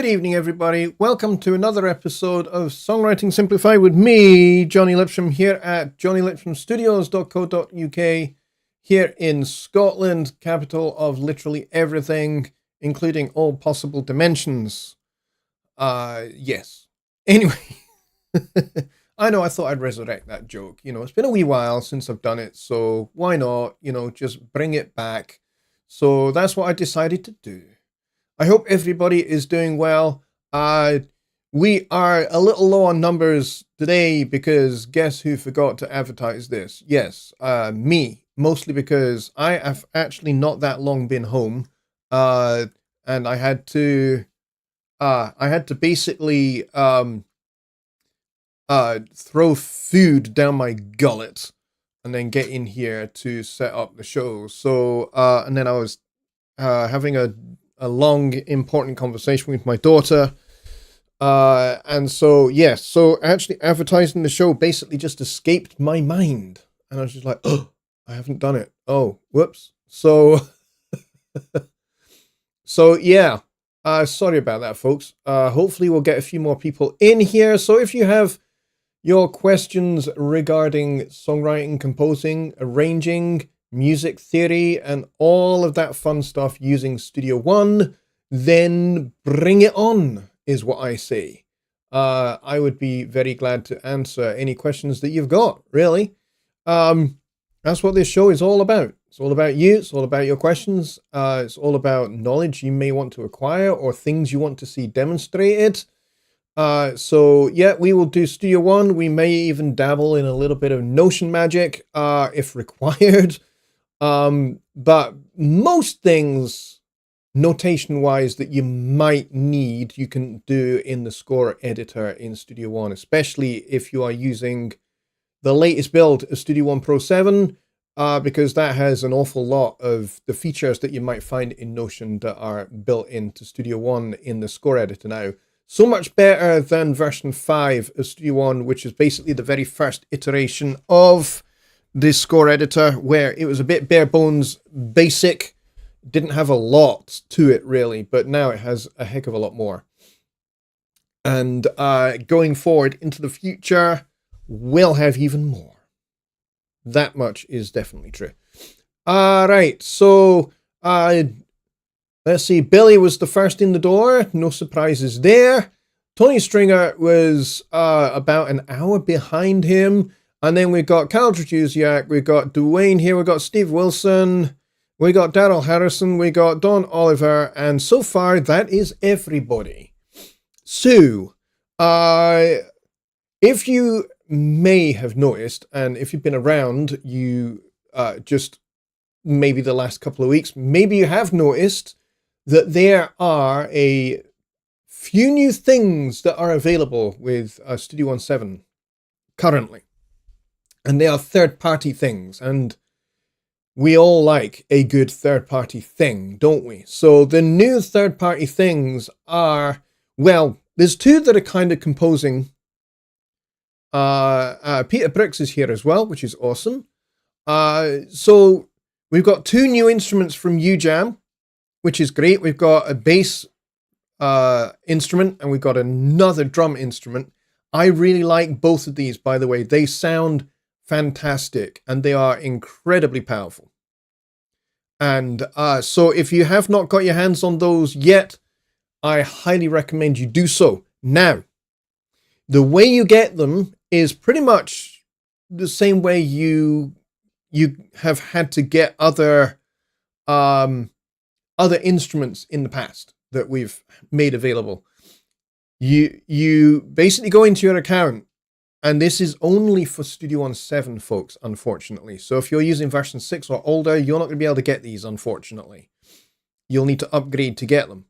Good evening, everybody. Welcome to another episode of Songwriting Simplified with me, Jonny Lipsham, here at jonnylipshamstudios.co.uk, here in Scotland, capital of literally everything, including all possible dimensions. Yes. Anyway, I know I thought I'd resurrect that joke. It's been a wee while since I've done it, so why not, just bring it back. So that's what I decided to do. I hope everybody is doing well. We are a little low on numbers today because guess who forgot to advertise this? Yes, me. Mostly because I have actually not that long been home, and I had to basically throw food down my gullet and then get in here to set up the show. So and then I was having a long, important conversation with my daughter. And so, yes, so actually advertising the show basically just escaped my mind. And I was just like, oh, I haven't done it. Oh, whoops. So, yeah, sorry about that, folks. Hopefully we'll get a few more people in here. So if you have your questions regarding songwriting, composing, arranging, music theory, and all of that fun stuff using Studio One, then bring it on, is what I say. I would be very glad to answer any questions that you've got, really. That's what this show is all about. It's all about you. It's all about your questions. It's all about knowledge you may want to acquire or things you want to see demonstrated. So yeah, we will do Studio One. We may even dabble in a little bit of Notion magic, if required. But most things, notation-wise, that you might need, you can do in the score editor in Studio One, especially if you are using the latest build of Studio One Pro 7, because that has an awful lot of the features that you might find in Notion that are built into Studio One in the score editor now. So much better than version 5 of Studio One, which is basically the very first iteration of this score editor, where it was a bit bare bones basic, didn't have a lot to it really, but now it has a heck of a lot more. And going forward into the future, we'll have even more. That much is definitely true. Right, so let's see, Billy was the first in the door, no surprises there. Tony Stringer was about an hour behind him. And then we've got Carl Trajusiak, we've got Dwayne here, we've got Steve Wilson, we got Daryl Harrison, we got Don Oliver, and so far that is everybody. So, if you may have noticed, and if you've been around, you just maybe the last couple of weeks, maybe you have noticed that there are a few new things that are available with Studio One 7 currently. And they are third-party things, and we all like a good third-party thing, don't we? So the new third-party things are, well, there's two that are kind of composing. Peter Bricks is here as well, which is awesome. So we've got two new instruments from UJam, which is great. We've got a bass instrument, and we've got another drum instrument. I really like both of these, by the way. They sound fantastic, and they are incredibly powerful. And so if you have not got your hands on those yet, I highly recommend you do so. Now, the way you get them is pretty much the same way you have had to get other instruments in the past that we've made available. You basically go into your account. And this is only for Studio One 7, folks, unfortunately. So if you're using version 6 or older, you're not going to be able to get these, unfortunately. You'll need to upgrade to get them.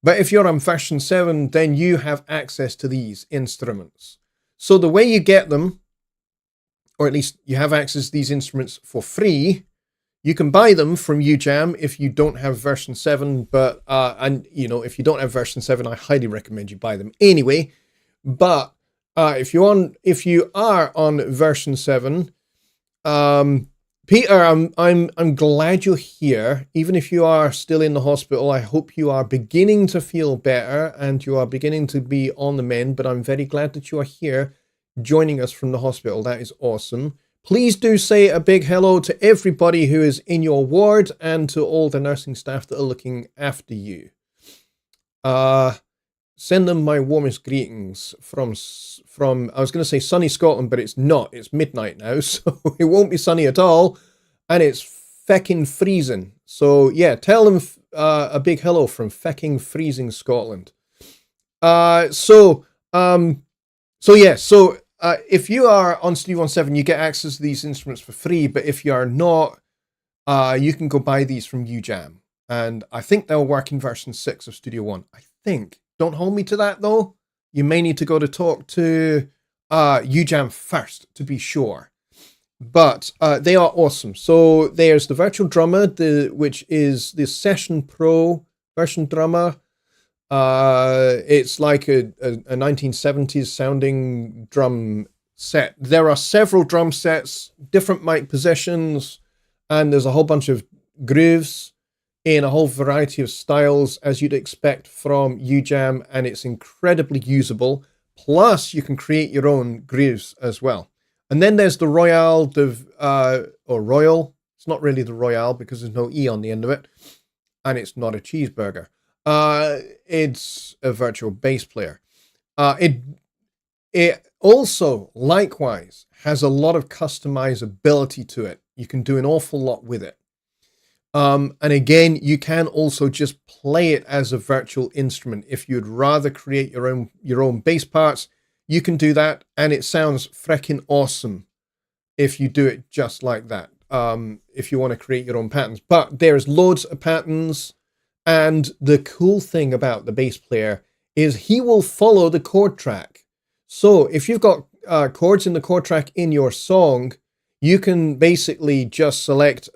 But if you're on version 7, then you have access to these instruments. So the way you get them, or at least you have access to these instruments for free, you can buy them from UJam if you don't have version 7. But, if you don't have version 7, I highly recommend you buy them anyway. But if you are on version 7, Peter, I'm glad you're here. Even if you are still in the hospital, I hope you are beginning to feel better and you are beginning to be on the mend. But I'm very glad that you are here joining us from the hospital. That is awesome. Please do say a big hello to everybody who is in your ward and to all the nursing staff that are looking after you. Send them my warmest greetings from I was going to say sunny Scotland, but it's not. It's midnight now, so it won't be sunny at all, and it's fecking freezing. So yeah, tell them a big hello from fecking freezing Scotland. So if you are on Studio 17, you get access to these instruments for free, but if you are not, you can go buy these from UJAM, and I think they'll work in version 6 of Studio One. I think. Don't hold me to that though. You may need to go to talk to UJAM first to be sure. But they are awesome. So there's the Virtual Drummer, which is the Session Pro version drummer. It's like a 1970s sounding drum set. There are several drum sets, different mic positions, and there's a whole bunch of grooves in a whole variety of styles, as you'd expect from UJAM, and it's incredibly usable. Plus, you can create your own grooves as well. And then there's the Royale, or Royal. It's not really the Royale because there's no E on the end of it, and it's not a cheeseburger. It's a virtual bass player. It also, likewise, has a lot of customizability to it. You can do an awful lot with it. And again, you can also just play it as a virtual instrument. If you'd rather create your own bass parts, you can do that, and it sounds freaking awesome if you do it just like that. If you want to create your own patterns, but there's loads of patterns, and the cool thing about the bass player is he will follow the chord track. So if you've got chords in the chord track in your song, you can basically just select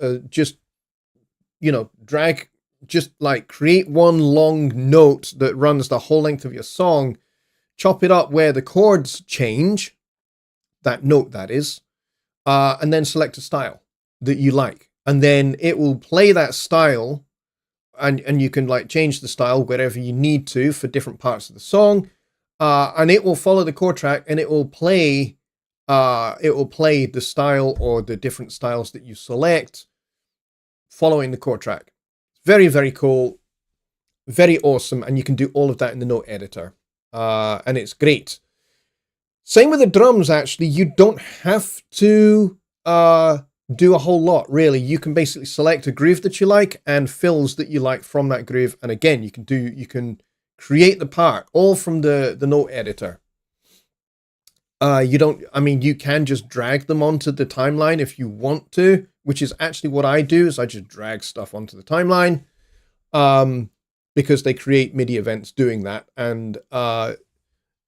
drag, just like create one long note that runs the whole length of your song, chop it up where the chords change, that note that is, and then select a style that you like. And then it will play that style, and you can like change the style wherever you need to for different parts of the song. And it will follow the chord track, and it will play the style or the different styles that you select following the chord track. Very, very cool. Very awesome. And you can do all of that in the note editor. And it's great. Same with the drums, actually. You don't have to do a whole lot, really. You can basically select a groove that you like and fills that you like from that groove. And again, you can create the part all from the note editor. You can just drag them onto the timeline if you want to, which is actually what I do, is I just drag stuff onto the timeline, because they create MIDI events doing that. And the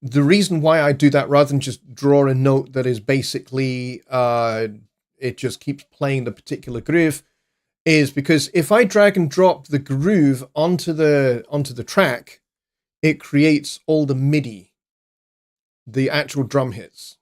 reason why I do that rather than just draw a note that is basically, it just keeps playing the particular groove, is because if I drag and drop the groove onto the track, it creates all the MIDI, the actual drum hits,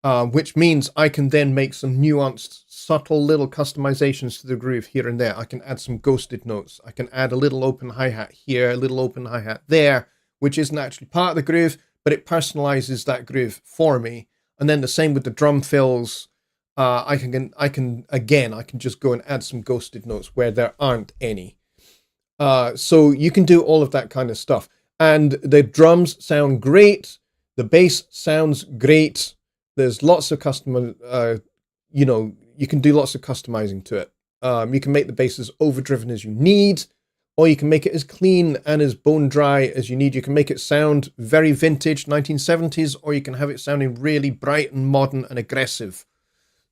which means I can then make some nuanced, subtle little customizations to the groove here and there. I can add some ghosted notes. I can add a little open hi-hat here, a little open hi-hat there, which isn't actually part of the groove, but it personalizes that groove for me. And then the same with the drum fills. I can just go and add some ghosted notes where there aren't any. So you can do all of that kind of stuff. And the drums sound great. The bass sounds great. There's lots of you can do lots of customizing to it. You can make the bass as overdriven as you need, or you can make it as clean and as bone dry as you need. You can make it sound very vintage 1970s, or you can have it sounding really bright and modern and aggressive.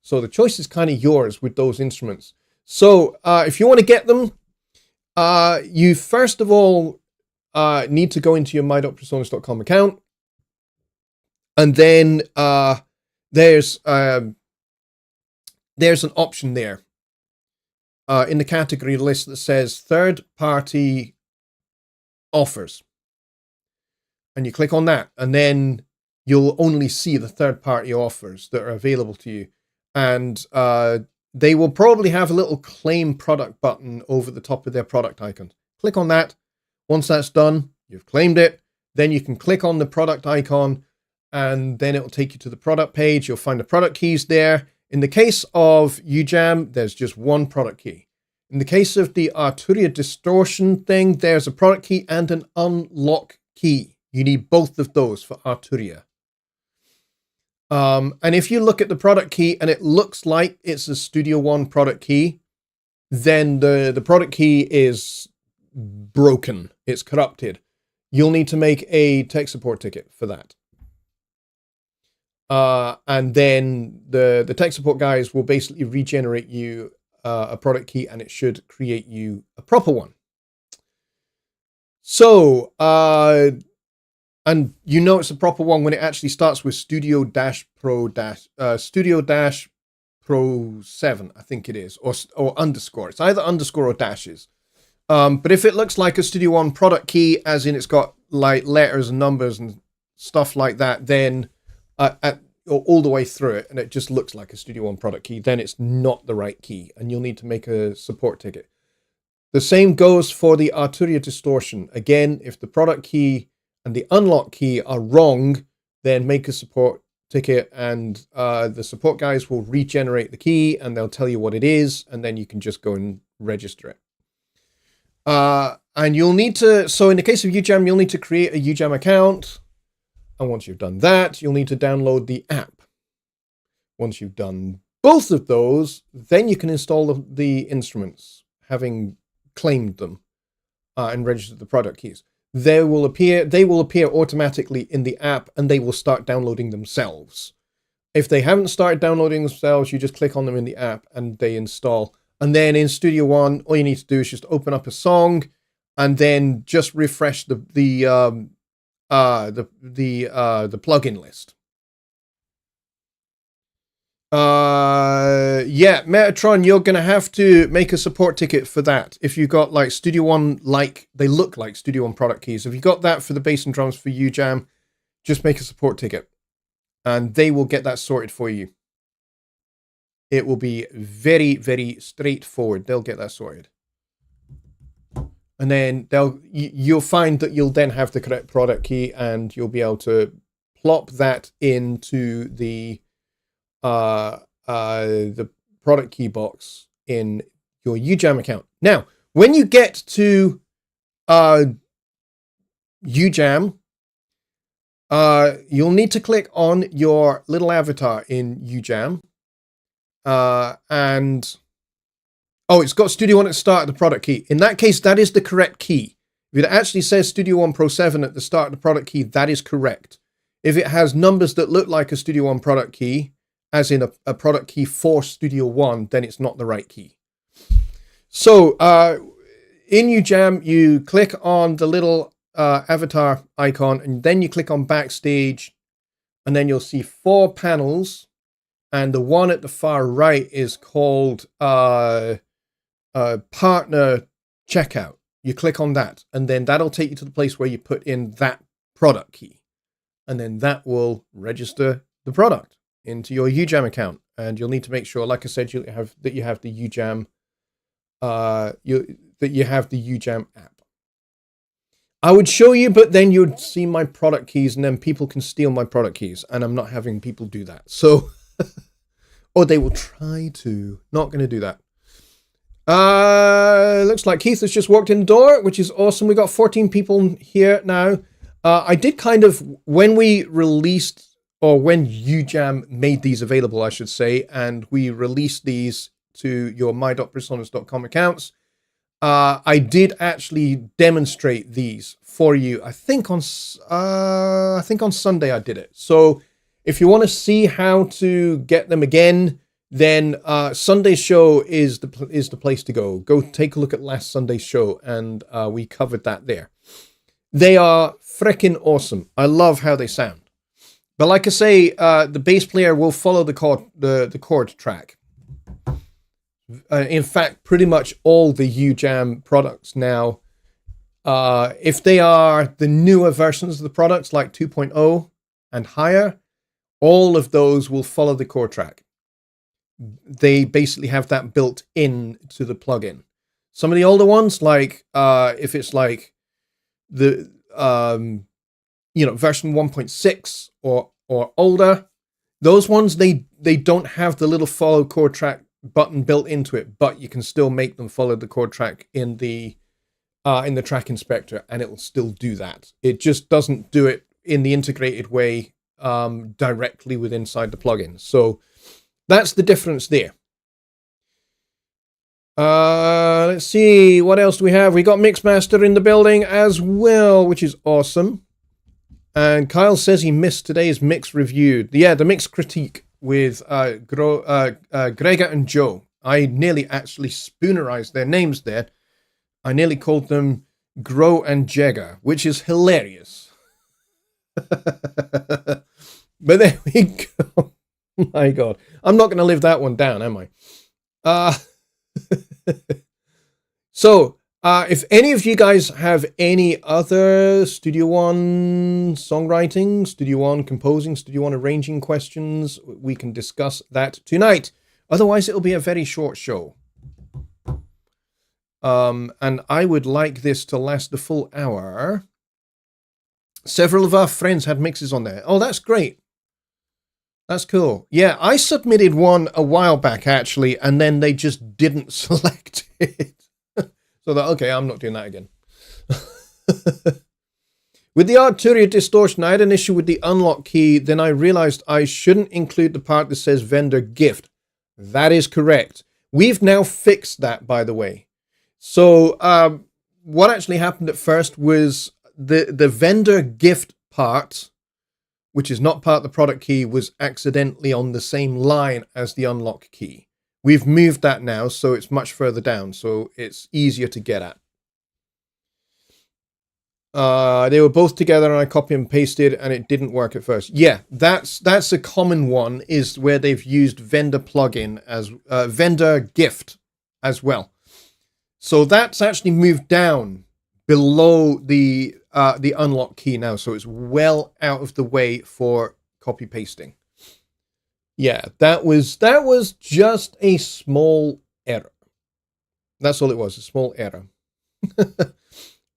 So the choice is kind of yours with those instruments. So if you want to get them, you first of all need to go into your my.presonus.com account. And then there's an option there in the category list that says third-party offers. And you click on that, and then you'll only see the third-party offers that are available to you. And they will probably have a little claim product button over the top of their product icon. Click on that. Once that's done, you've claimed it. Then you can click on the product icon and then it'll take you to the product page. You'll find the product keys there. In the case of UJAM, there's just one product key. In the case of the Arturia distortion thing, there's a product key and an unlock key. You need both of those for Arturia. And if you look at the product key and it looks like it's a Studio One product key, then the product key is broken. It's corrupted. You'll need to make a tech support ticket for that. And then the tech support guys will basically regenerate you a product key and it should create you a proper one. So, and you know it's a proper one when it actually starts with Studio-Pro Pro 7, I think it is, or underscore. It's either underscore or dashes. But if it looks like a Studio One product key, as in it's got like letters and numbers and stuff like that, then all the way through it, and it just looks like a Studio One product key, then it's not the right key, and you'll need to make a support ticket. The same goes for the Arturia distortion. Again, if the product key and the unlock key are wrong, then make a support ticket, and the support guys will regenerate the key, and they'll tell you what it is, and then you can just go and register it. And you'll need to, so in the case of UJAM, you'll need to create a UJAM account. And once you've done that, you'll need to download the app. Once you've done both of those, then you can install the instruments, having claimed them and registered the product keys. They will appear automatically in the app, and they will start downloading themselves. If they haven't started downloading themselves, you just click on them in the app and they install. And then in Studio One, all you need to do is just open up a song and then just refresh the plugin list. Yeah, Metatron, you're gonna have to make a support ticket for that. If you got like Studio One, like they look like Studio One product keys. If you got that for the bass and drums for UJAM, just make a support ticket, and they will get that sorted for you. It will be very, very straightforward. They'll get that sorted. And then you'll find that you'll then have the correct product key, and you'll be able to plop that into the product key box in your UJAM account. Now, when you get to UJAM, you'll need to click on your little avatar in UJAM. And it's got Studio One at the start of the product key. In that case, that is the correct key. If it actually says Studio One Pro 7 at the start of the product key, that is correct. If it has numbers that look like a Studio One product key, as in a product key for Studio One, then it's not the right key. So in UJAM, you click on the little avatar icon, and then you click on Backstage, and then you'll see 4 panels. And the one at the far right is called Partner Checkout. You click on that, and then that'll take you to the place where you put in that product key. And then that will register the product into your UJAM account. And you'll need to make sure, like I said, you have the UJAM UJAM app. I would show you, but then you'd see my product keys, and then people can steal my product keys, and I'm not having people do that. So or they will try to. Not going to do that. Looks like Keith has just walked in the door, which is awesome. We got 14 people here now. I did kind of, when we released, or when UJAM made these available, I should say, and we released these to your my.personas.com accounts, I did actually demonstrate these for you. I think on Sunday I did it. So if you want to see how to get them again, then Sunday's show is the place to go. Go take a look at last Sunday's show, and we covered that there. They are freaking awesome. I love how they sound. But like I say, the bass player will follow the chord track. In fact, pretty much all the UJAM products now, if they are the newer versions of the products like 2.0 and higher, all of those will follow the chord track. they basically have that built in to the plugin. Some of the older ones, like if it's like the version 1.6 or older, those ones they don't have the little follow chord track button built into it, but you can still make them follow the chord track in the track inspector, and it will still do that. It just doesn't do it in the integrated way directly with inside the plugin. So that's the difference there. Let's see, what else do we have? We got Mixmaster in the building as well, which is awesome. And Kyle says he missed today's mix review. Yeah, the mix critique with Gregor and Joe. I nearly actually spoonerized their names there. I nearly called them Grow and Jagger, which is hilarious. But there we go. My God. I'm not going to live that one down, am I? So, if any of you guys have any other Studio One songwriting, Studio One composing, Studio One arranging questions, we can discuss that tonight. Otherwise, it'll be a very short show. And I would like this to last the full hour. Several of our friends had mixes on there. Oh, that's great. That's cool. Yeah, I submitted one a while back, actually, and then they just didn't select it. So that, okay, I'm not doing that again. With the Arturia distortion, I had an issue with the unlock key. Then I realized I shouldn't include the part that says vendor gift. That is correct. We've now fixed that, by the way. So what actually happened at first was the vendor gift part, which is not part of the product key, was accidentally on the same line as the unlock key. We've moved that now, so it's much further down, so it's easier to get at. They were both together, and I copy and pasted, and it didn't work at first. Yeah, that's a common one, is where they've used vendor plugin as vendor gift as well. So that's actually moved down below the unlock key now, so it's well out of the way for copy pasting. Yeah, that was just a small error. That's all it was, a small error.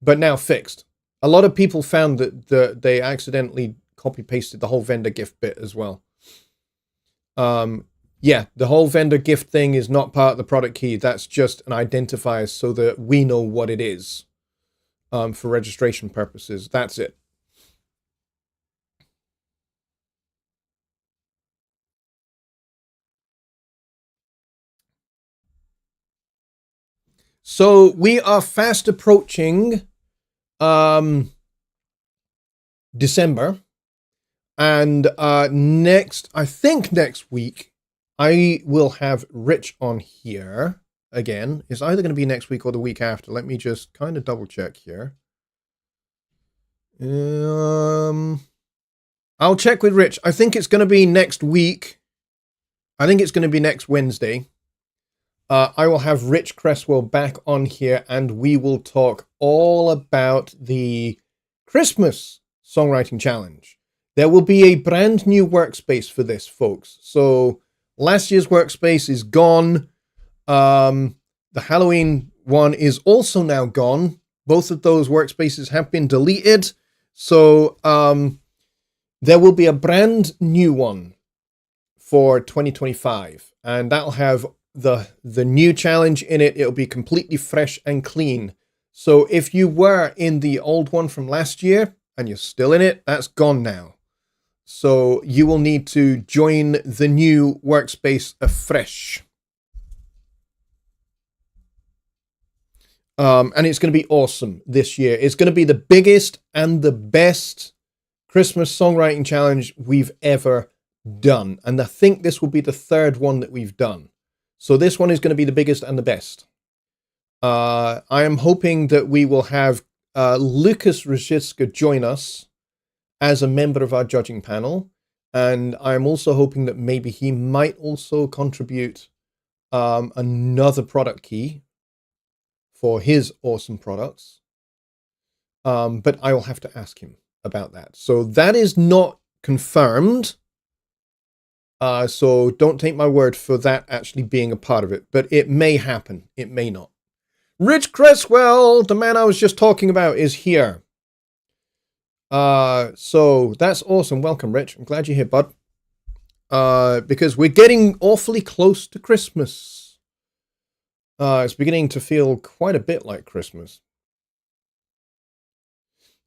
But now fixed. A lot of people found that they accidentally copy pasted the whole vendor gift bit as well. Yeah, the whole vendor gift thing is not part of the product key. That's just an identifier so that we know what it is for registration purposes. That's it. So we are fast approaching December. And I think next week, I will have Rich on here again. It's either going to be next week or the week after. Let me just kind of double check here. I'll check with Rich. I think it's going to be next week. I think it's going to be next Wednesday. I will have Rich Cresswell back on here, and we will talk all about the Christmas Songwriting Challenge. There will be a brand new workspace for this, folks. So last year's workspace is gone. The Halloween one is also now gone. Both of those workspaces have been deleted. So there will be a brand new one for 2025. And that'll have the new challenge in it. It'll be completely fresh and clean. So if you were in the old one from last year and you're still in it, that's gone now. So you will need to join the new workspace afresh. And it's going to be awesome this year. It's going to be the biggest and the best Christmas Songwriting Challenge we've ever done. And I think this will be the third one that we've done. So this one is going to be the biggest and the best. I am hoping that we will have Lucas Rosicka join us as a member of our judging panel. And I'm also hoping that maybe he might also contribute another product key for his awesome products. But I will have to ask him about that. So that is not confirmed. So don't take my word for that actually being a part of it, but it may happen. It may not. Rich Cresswell, the man I was just talking about, is here. So that's awesome. Welcome, Rich. I'm glad you're here, bud. Because we're getting awfully close to Christmas. It's beginning to feel quite a bit like Christmas.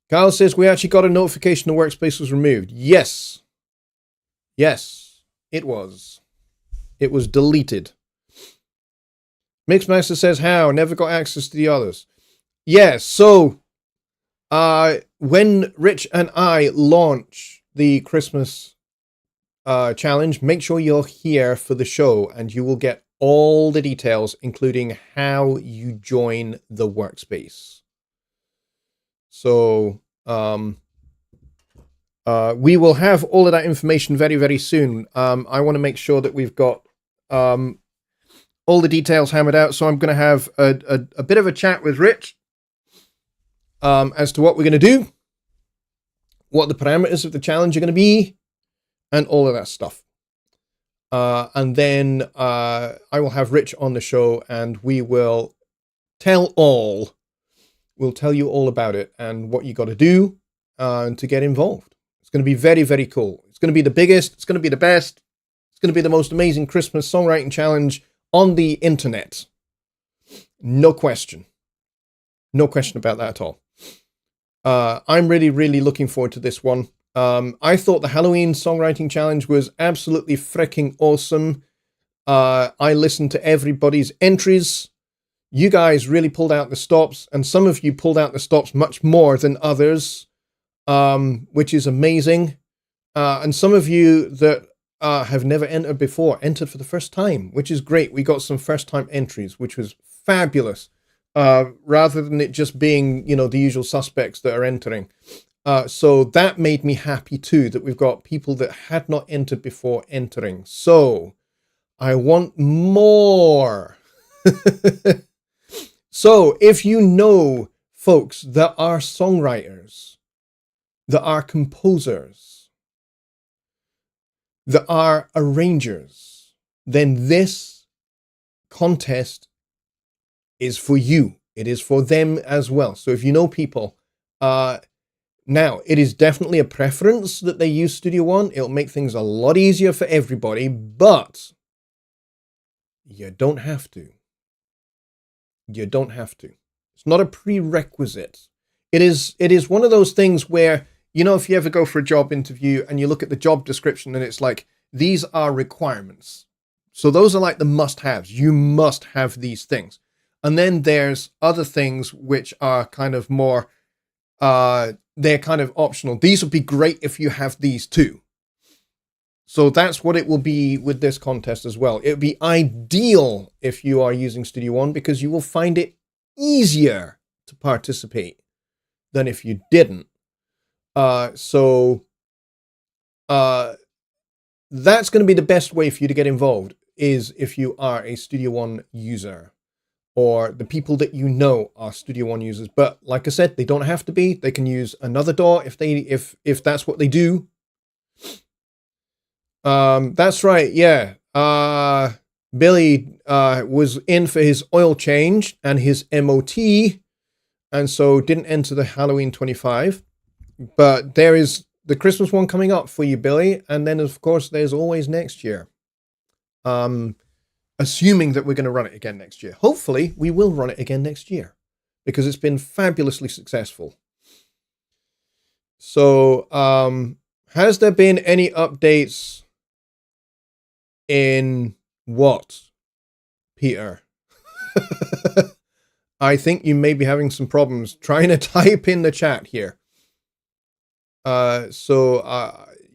Kyle says, we actually got a notification the workspace was removed. Yes. Yes, it was. It was deleted. Mixmaster says, how? Never got access to the others. Yeah, so when Rich and I launch the Christmas challenge, make sure you're here for the show and you will get all the details, including how you join the workspace. So we will have all of that information very, very soon. I want to make sure that we've got all the details hammered out. So I'm going to have a bit of a chat with Rich as to what we're going to do, what the parameters of the challenge are going to be, and all of that stuff. And then I will have Rich on the show and we will tell all. We'll tell you all about it and what you got to do to get involved. It's going to be very, very cool. It's going to be the biggest. It's going to be the best. It's going to be the most amazing Christmas songwriting challenge on the internet. No question. No question about that at all. I'm really, really looking forward to this one. I thought the Halloween songwriting challenge was absolutely freaking awesome. I listened to everybody's entries. You guys really pulled out the stops, and some of you pulled out the stops much more than others, which is amazing. And some of you that have never entered before entered for the first time, which is great. We got some first-time entries, which was fabulous, rather than it just being, the usual suspects that are entering. So that made me happy too, that we've got people that had not entered before entering. So I want more. So if you know folks that are songwriters, that are composers, that are arrangers, then this contest is for you. It is for them as well. So if you know people, now it is definitely a preference that they use Studio One. It'll make things a lot easier for everybody, but you don't have to. You don't have to. It's not a prerequisite. It is one of those things where, if you ever go for a job interview and you look at the job description and it's like, these are requirements. So those are like the must-haves. You must have these things. And then there's other things which are kind of more, they're kind of optional. These would be great if you have these too. So that's what it will be with this contest as well. It would be ideal if you are using Studio One because you will find it easier to participate than if you didn't. So that's going to be the best way for you to get involved is if you are a Studio One user or the people that you know are Studio One users. But like I said, they don't have to be. They can use another DAW if that's what they do. That's right. Yeah. Billy was in for his oil change and his MOT, and so didn't enter the Halloween 25. But there is the Christmas one coming up for you, Billy, and then of course there's always next year. Assuming that we're going to run it again next year. Hopefully, we will run it again next year because it's been fabulously successful. So, has there been any updates in what, Peter? I think you may be having some problems trying to type in the chat here.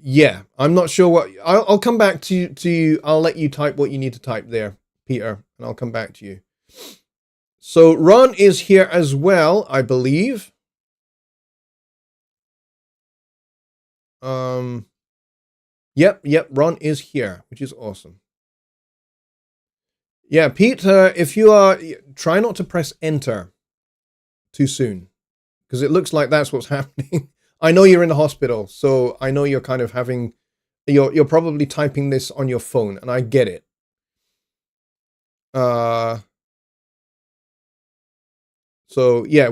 Yeah, I'm not sure what. I'll come back to you. I'll let you type what you need to type there, Peter, and I'll come back to you. So Ron is here as well, I believe. Yep, Ron is here, which is awesome. Yeah, Pete, if you are, try not to press enter too soon, because it looks like that's what's happening. I know you're in the hospital, so I know you're kind of having You're probably typing this on your phone, and I get it. So yeah,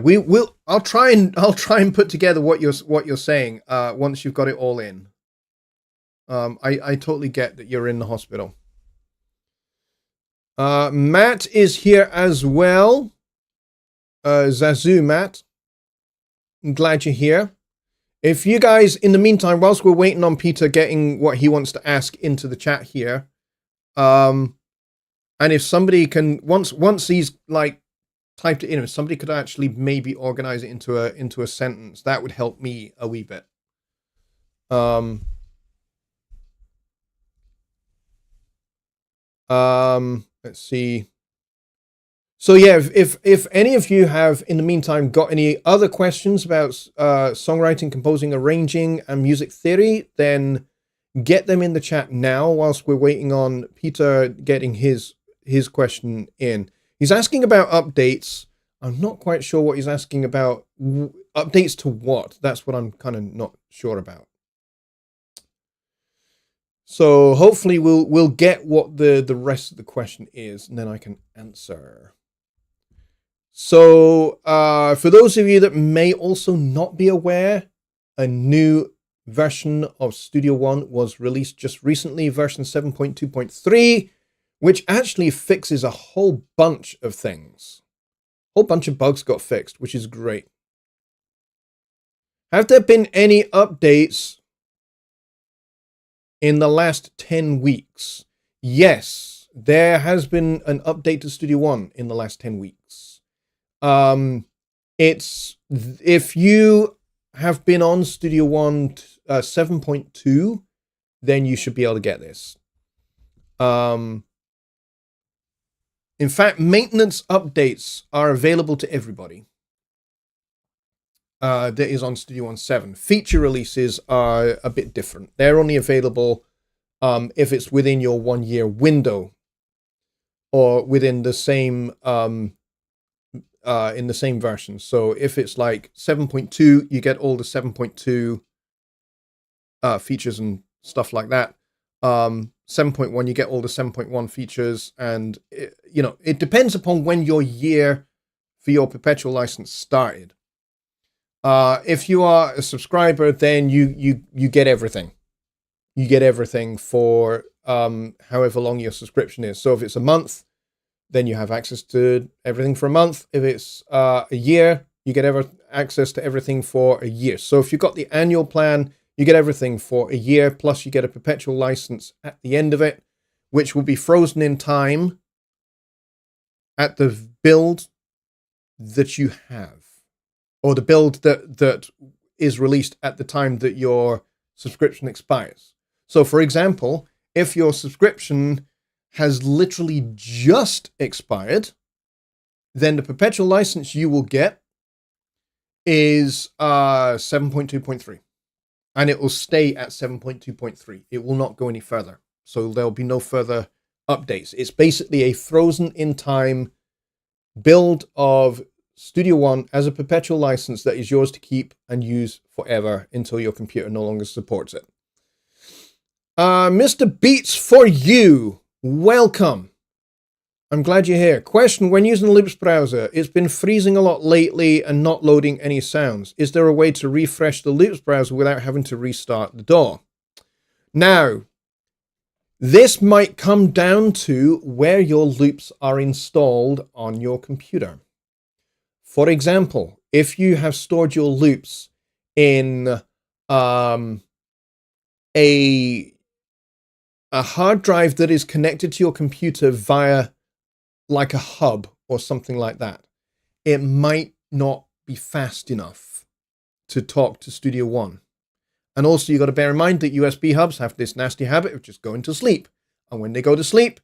I'll try and put together what you're saying once you've got it all in. I totally get that you're in the hospital. Matt is here as well. Zazu, Matt. I'm glad you're here. If you guys, in the meantime, whilst we're waiting on Peter getting what he wants to ask into the chat here, and if somebody can, once he's like typed it in, if somebody could actually maybe organize it into a sentence, that would help me a wee bit. Let's see. So yeah, if any of you have, in the meantime, got any other questions about songwriting, composing, arranging, and music theory, then get them in the chat now whilst we're waiting on Peter getting his question in. He's asking about updates. I'm not quite sure what he's asking about. Updates to what? That's what I'm kind of not sure about. So hopefully we'll get what the rest of the question is, and then I can answer. So for those of you that may also not be aware, a new version of Studio One was released just recently, version 7.2.3, which actually fixes a whole bunch of things. A whole bunch of bugs got fixed, which is great. Have there been any updates in the last 10 weeks? Yes, there has been an update to Studio One in the last 10 weeks. It's, if you have been on Studio One 7.2, then you should be able to get this. In fact, maintenance updates are available to everybody. That is on Studio One 7. Feature releases are a bit different. They're only available if it's within your 1 year window, or within the same in the same version. So if it's like 7.2, you get all the 7.2 features and stuff like that. 7.1, you get all the 7.1 features, and it depends upon when your year for your perpetual license started. If you are a subscriber, then you get everything. You get everything for however long your subscription is. So if it's a month, then you have access to everything for a month. If it's a year, you get access to everything for a year. So if you've got the annual plan, you get everything for a year, plus you get a perpetual license at the end of it, which will be frozen in time at the build that you have, or the build that is released at the time that your subscription expires. So for example, if your subscription has literally just expired, then the perpetual license you will get is 7.2.3, and it will stay at 7.2.3. It will not go any further. So there'll be no further updates. It's basically a frozen in time build of Studio One as a perpetual license that is yours to keep and use forever until your computer no longer supports it. Mr. Beats for you. Welcome. I'm glad you're here. Question: when using the Loops browser, it's been freezing a lot lately and not loading any sounds. Is there a way to refresh the Loops browser without having to restart the door? Now, this might come down to where your loops are installed on your computer. For example, if you have stored your loops in a hard drive that is connected to your computer via like a hub or something like that, it might not be fast enough to talk to Studio One. And also, you got to bear in mind that USB hubs have this nasty habit of just going to sleep. And when they go to sleep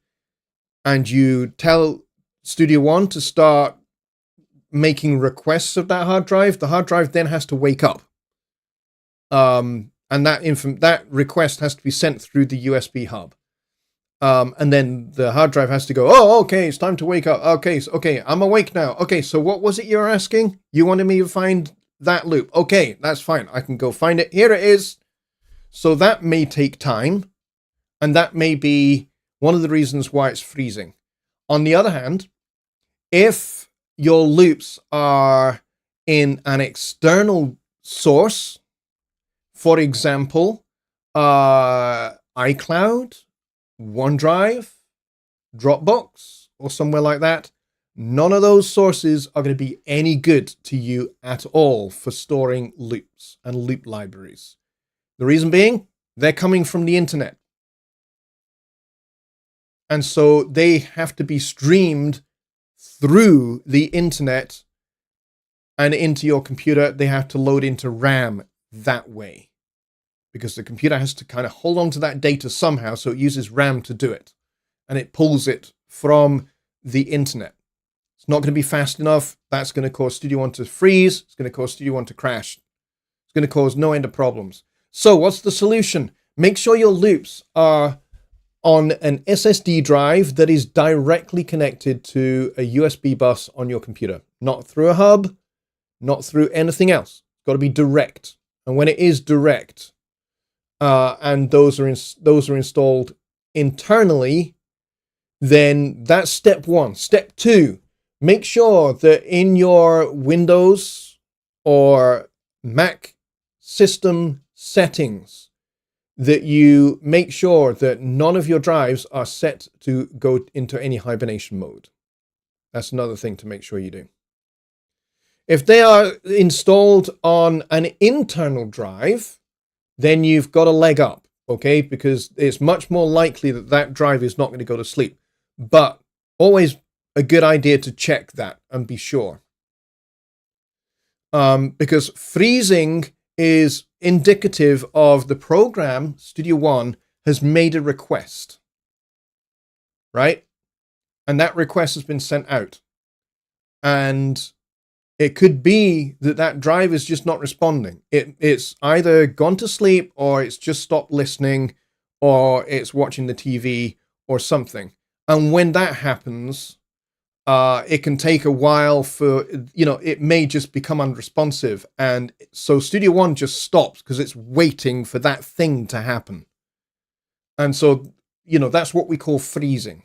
and you tell Studio One to start making requests of that hard drive, the hard drive then has to wake up. And that request has to be sent through the USB hub. And then the hard drive has to go, oh, okay, it's time to wake up. Okay, I'm awake now. Okay, so what was it you're asking? You wanted me to find that loop. Okay, that's fine. I can go find it. Here it is. So that may take time, and that may be one of the reasons why it's freezing. On the other hand, if your loops are in an external source, for example, iCloud, OneDrive, Dropbox, or somewhere like that, none of those sources are going to be any good to you at all for storing loops and loop libraries. The reason being, they're coming from the internet. And so they have to be streamed through the internet and into your computer. They have to load into RAM that way, because the computer has to kind of hold on to that data somehow, so it uses RAM to do it. And it pulls it from the internet. It's not going to be fast enough. That's going to cause Studio One to freeze. It's going to cause Studio One to crash. It's going to cause no end of problems. So what's the solution? Make sure your loops are on an SSD drive that is directly connected to a USB bus on your computer. Not through a hub, not through anything else. It's got to be direct. And when it is direct, and those are installed internally, then that's step one. Step two, make sure that in your Windows or Mac system settings, that you make sure that none of your drives are set to go into any hibernation mode. That's another thing to make sure you do. If they are installed on an internal drive, then you've got a leg up, okay? Because it's much more likely that that drive is not going to go to sleep. But always a good idea to check that and be sure. Because freezing is indicative of the program, Studio One, has made a request, right? And that request has been sent out. And it could be that that drive is just not responding. It's either gone to sleep, or it's just stopped listening, or it's watching the TV or something. And when that happens, it can take a while for, it may just become unresponsive. And so Studio One just stops because it's waiting for that thing to happen. And so, that's what we call freezing.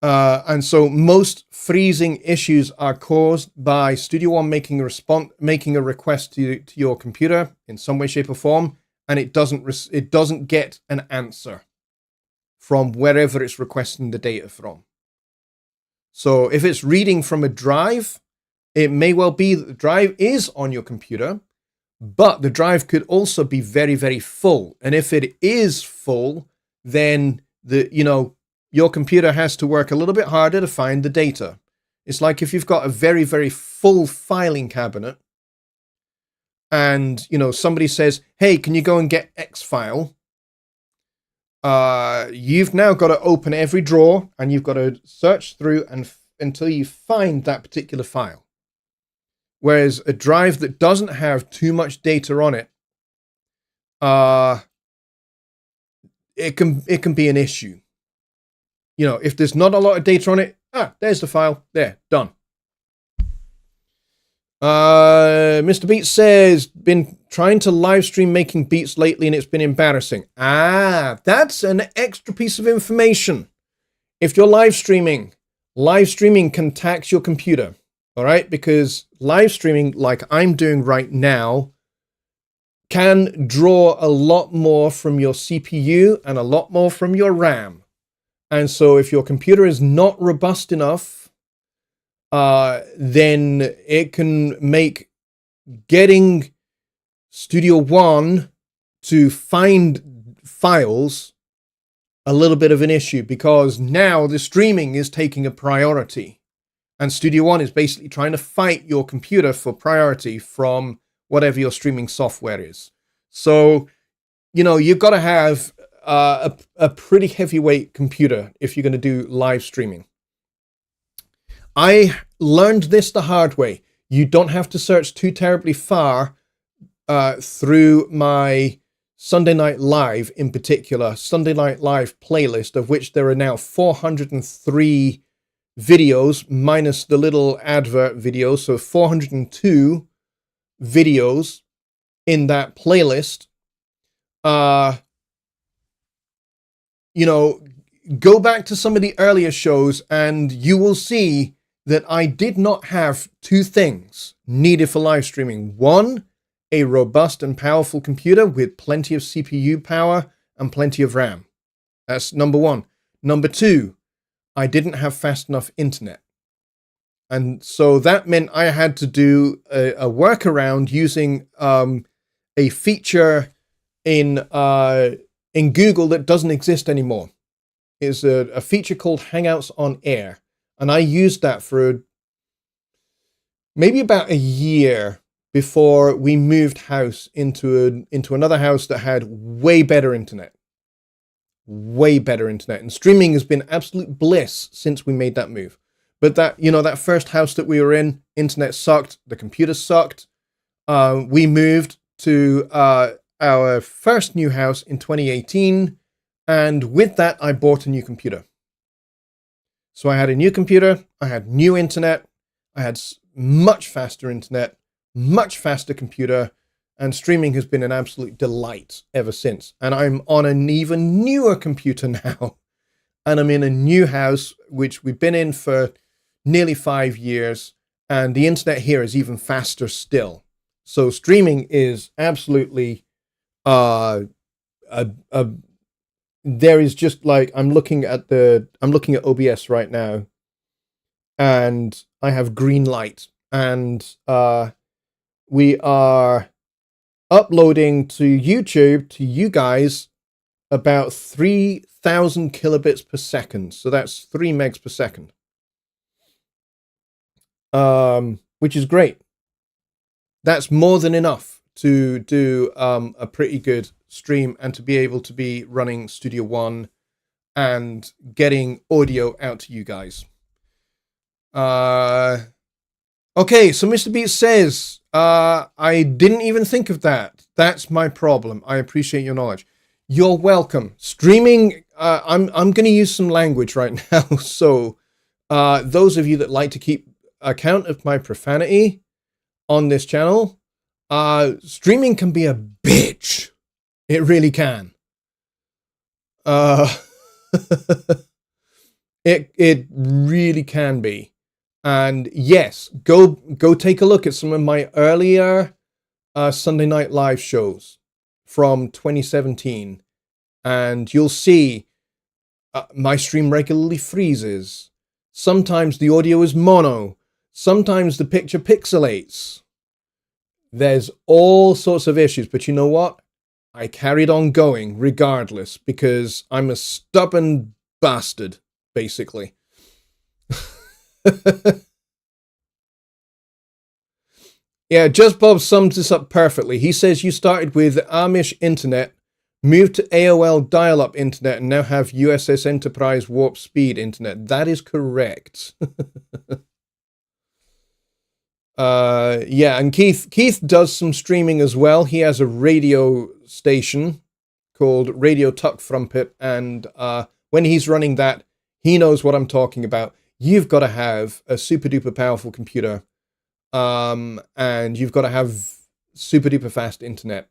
And so most freezing issues are caused by Studio One making a request to your computer in some way, shape, or form, and it doesn't get an answer from wherever it's requesting the data from. So if it's reading from a drive, it may well be that the drive is on your computer, but the drive could also be very, very full. And if it is full, then your computer has to work a little bit harder to find the data. It's like if you've got a very, very full filing cabinet and, somebody says, hey, can you go and get X file? You've now got to open every drawer and you've got to search through until you find that particular file. Whereas a drive that doesn't have too much data on it, it can be an issue. If there's not a lot of data on it, there's the file. There, done. Mr. Beats says, been trying to live stream making beats lately and it's been embarrassing. That's an extra piece of information. If you're live streaming can tax your computer, all right? Because live streaming, like I'm doing right now, can draw a lot more from your CPU and a lot more from your RAM. And so if your computer is not robust enough, then it can make getting Studio One to find files a little bit of an issue, because now the streaming is taking a priority. And Studio One is basically trying to fight your computer for priority from whatever your streaming software is. So, you've got to have a pretty heavyweight computer if you're going to do live streaming. I learned this the hard way. You don't have to search too terribly far through my Sunday Night Live, in particular, Sunday Night Live playlist, of which there are now 403 videos, minus the little advert videos, so 402 videos in that playlist. you know, go back to some of the earlier shows and you will see that I did not have two things needed for live streaming. One, a robust and powerful computer with plenty of CPU power and plenty of RAM. That's number one. Number two, I didn't have fast enough internet. And so that meant I had to do a workaround using a feature in Google that doesn't exist anymore. It's a feature called Hangouts on Air. And I used that for maybe about a year before we moved house into another house that had way better internet. Way better internet. And streaming has been absolute bliss since we made that move. But that first house that we were in, internet sucked, the computer sucked. We moved to our first new house in 2018, and with that, I bought a new computer. So I had a new computer, I had new internet, I had much faster internet, much faster computer, and streaming has been an absolute delight ever since. And I'm on an even newer computer now, and I'm in a new house, which we've been in for nearly 5 years, and the internet here is even faster still. So streaming is absolutely there is just like I'm looking at OBS right now, and I have green light, and we are uploading to YouTube to you guys about 3,000 kilobits per second. So that's 3 megs per second. Which is great. That's more than enough to do a pretty good stream and to be able to be running Studio One and getting audio out to you guys. Okay, so Mr. Beat says, I didn't even think of that. That's my problem. I appreciate your knowledge. You're welcome. Streaming, I'm going to use some language right now. So those of you that like to keep account of my profanity on this channel, streaming can be a bitch. It really can. It really can be. And yes, go take a look at some of my earlier Sunday Night Live shows from 2017, and you'll see my stream regularly freezes. Sometimes the audio is mono. Sometimes the picture pixelates. There's all sorts of issues, but you know what? I carried on going regardless because I'm a stubborn bastard, basically. Yeah, Just Bob sums this up perfectly. He says you started with Amish internet, moved to AOL dial-up internet, and now have USS Enterprise warp speed internet. That is correct. Yeah, and Keith does some streaming as well. He has a radio station called Radio Tuck Frumpet, and when he's running that, he knows what I'm talking about. You've got to have a super duper powerful computer, and you've got to have super duper fast internet.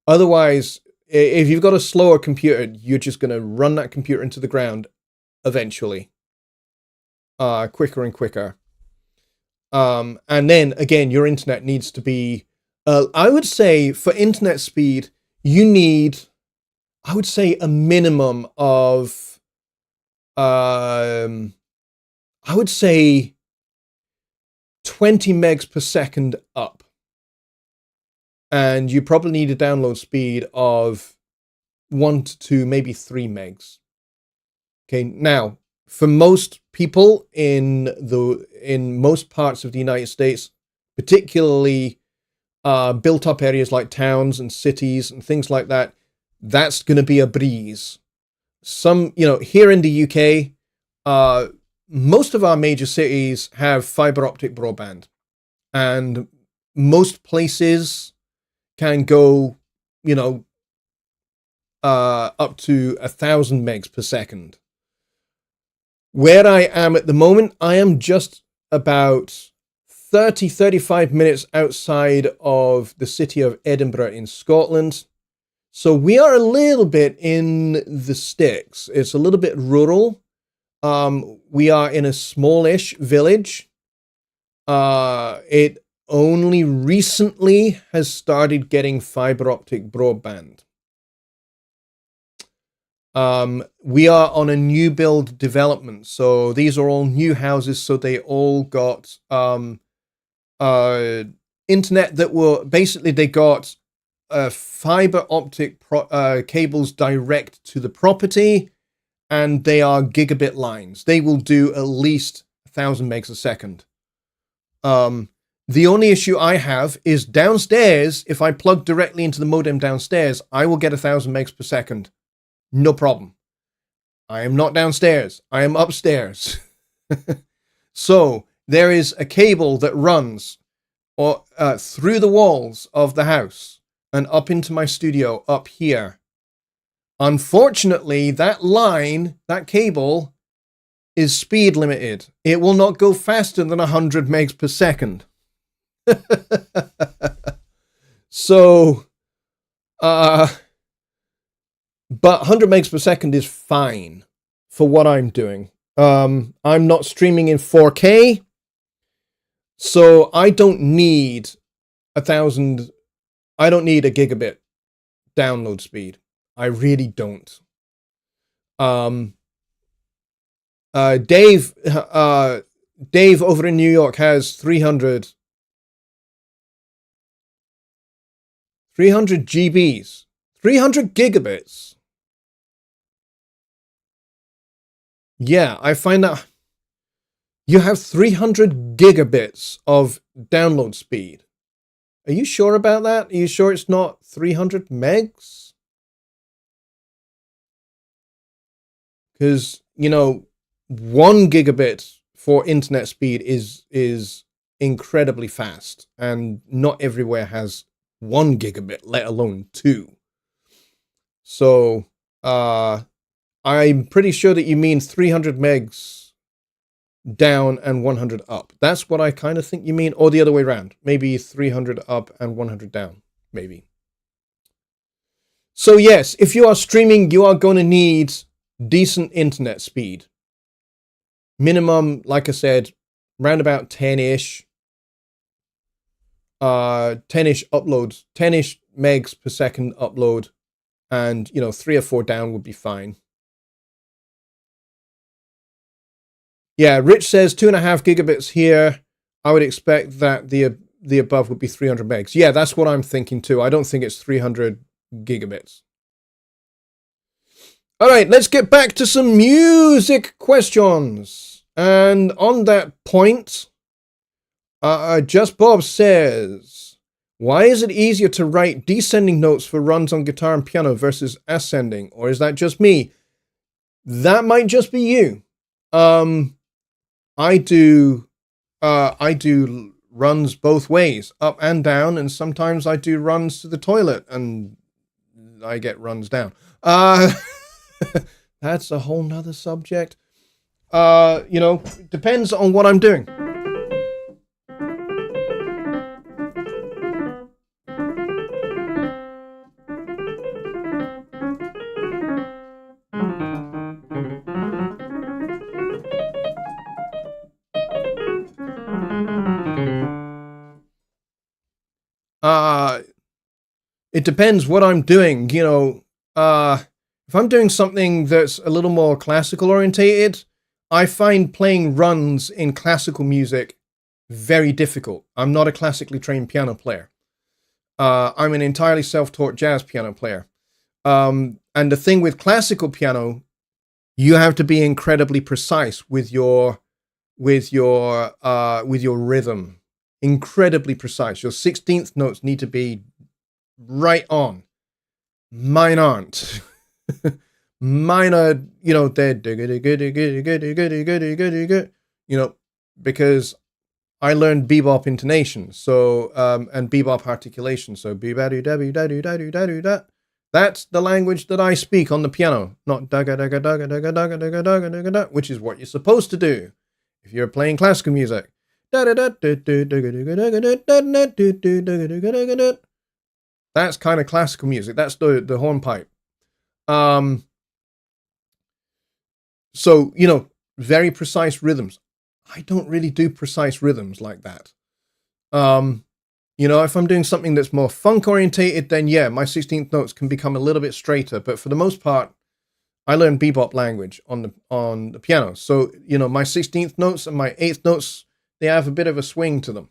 Otherwise, if you've got a slower computer, you're just going to run that computer into the ground eventually, quicker and quicker. And then again, your internet needs to be, I would say for internet speed, you need, I would say a minimum of, I would say 20 megs per second up. And you probably need a download speed of 1 to 2, maybe 3 megs. Okay, now, for most people in most parts of the United States, particularly built up areas like towns and cities and things like that, that's going to be a breeze. Here in the UK, most of our major cities have fiber optic broadband, and most places can go, up to 1,000 megs per second. Where I am at the moment, I am just about 35 minutes outside of the city of Edinburgh in Scotland. So we are a little bit in the sticks. It's a little bit rural. We are in a smallish village. It only recently has started getting fiber optic broadband. We are on a new build development, so these are all new houses, so they all got internet that were basically, they got fiber optic cables direct to the property, and they are gigabit lines. They will do at least 1,000 megs a second. The only issue I have is downstairs. If I plug directly into the modem downstairs, I will get 1,000 megs per second. No problem. I am not downstairs. I am upstairs. So there is a cable that runs through the walls of the house and up into my studio up here. Unfortunately, that line, that cable, is speed limited. It will not go faster than 100 megs per second. So, but 100 megs per second is fine for what I'm doing. I'm not streaming in 4K, so I don't need 1,000. I don't need a gigabit download speed. I really don't. Dave over in New York has 300 GBs, 300 gigabits. Yeah, I find that you have 300 gigabits of download speed. Are you sure about that? Are you sure it's not 300 megs? Because, you know, 1 gigabit for internet speed is incredibly fast, and not everywhere has 1 gigabit, let alone 2. So, I'm pretty sure that you mean 300 megs down and 100 up. That's what I kind of think you mean, or the other way around. Maybe 300 up and 100 down, maybe. So yes, if you are streaming, you are going to need decent internet speed. Minimum, like I said, round about 10-ish. 10-ish uploads, 10-ish megs per second upload, and, you know, 3 or 4 down would be fine. Yeah, Rich says 2.5 gigabits here. I would expect that the above would be 300 megs. Yeah, that's what I'm thinking too. I don't think it's 300 gigabits. All right, let's get back to some music questions. And on that point, Just Bob says, why is it easier to write descending notes for runs on guitar and piano versus ascending? Or is that just me? That might just be you. I do runs both ways, up and down, and sometimes I do runs to the toilet and I get runs down. That's a whole nother subject. You know, depends on what I'm doing. It depends what I'm doing, you know. If I'm doing something that's a little more classical orientated, I find playing runs in classical music very difficult. I'm not a classically trained piano player. I'm an entirely self-taught jazz piano player. And the thing with classical piano, you have to be incredibly precise with your rhythm. Incredibly precise. Your 16th notes need to be right on. Mine aren't. Mine are, you know, they're you know, because I learned bebop intonation, so and bebop articulation, so that's the language that I speak on the piano, not which is what you're supposed to do if you're playing classical music. That's kind of classical music. That's the hornpipe. So, you know, very precise rhythms. I don't really do precise rhythms like that. You know, if I'm doing something that's more funk orientated, then yeah, my 16th notes can become a little bit straighter. But for the most part, I learned bebop language on the piano. So, you know, my 16th notes and my 8th notes, they have a bit of a swing to them.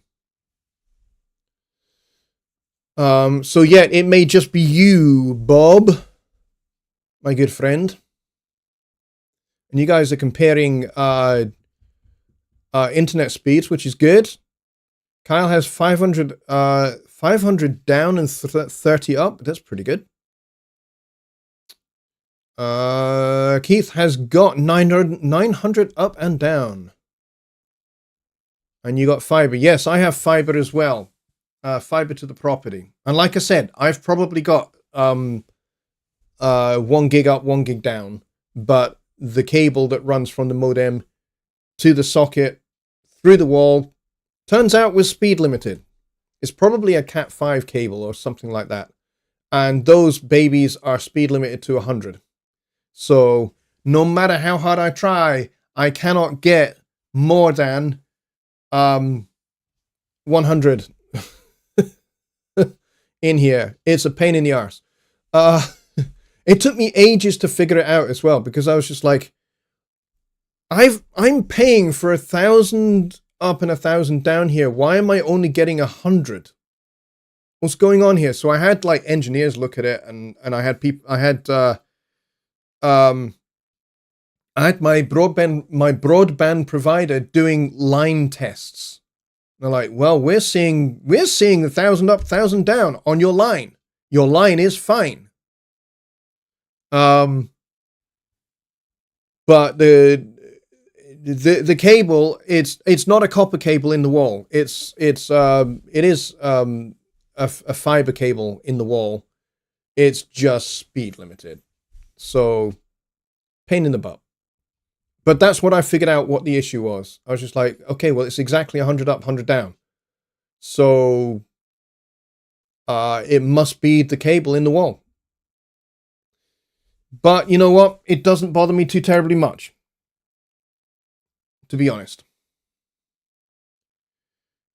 So yeah, it may just be you, Bob, my good friend. And you guys are comparing internet speeds, which is good. Kyle has 500 down and 30 up. That's pretty good. Keith has got 900 up and down. And you got fiber. Yes, I have fiber as well. Fiber to the property. And like I said, I've probably got 1 gig up, 1 gig down. But the cable that runs from the modem to the socket through the wall turns out was speed limited. It's probably a Cat 5 cable or something like that. And those babies are speed limited to 100. So no matter how hard I try, I cannot get more than 100 in here. It's a pain in the arse. It took me ages to figure it out as well, because I was just like, I'm paying for 1,000 up and 1,000 down here. Why am I only getting 100? What's going on here? So I had like engineers look at it, and I had people. I had my broadband provider doing line tests. They're like, well, we're seeing 1,000 up, 1,000 down on your line. Your line is fine. But the cable, it's not a copper cable in the wall. It is a fiber cable in the wall. It's just speed limited. So pain in the butt. But that's what I figured out what the issue was. I was just like, okay, well, it's exactly 100 up, 100 down. So it must be the cable in the wall. But you know what? It doesn't bother me too terribly much, to be honest.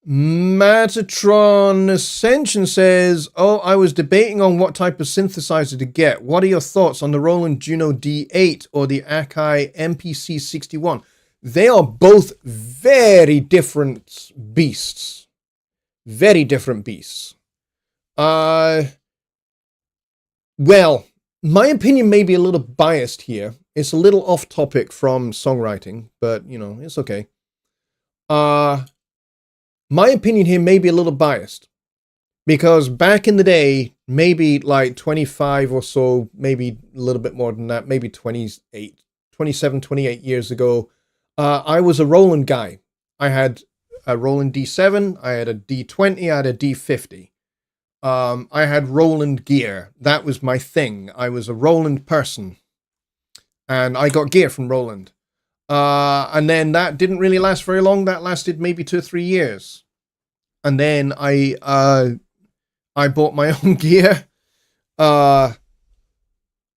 Matatron Ascension says, oh, I was debating on what type of synthesizer to get. What are your thoughts on the Roland Juno D8 or the Akai MPC 61? They are both very different beasts. Very different beasts. Well, my opinion may be a little biased here. It's a little off topic from songwriting, but, you know, it's okay. My opinion here may be a little biased, because back in the day, maybe like 25 or so, maybe a little bit more than that, maybe 27, 28 years ago, I was a Roland guy. I had a Roland D7, I had a D20, I had a D50. I had Roland gear. That was my thing. I was a Roland person. And I got gear from Roland. And then that didn't really last very long. That lasted maybe 2 or 3 years. And then I bought my own gear. And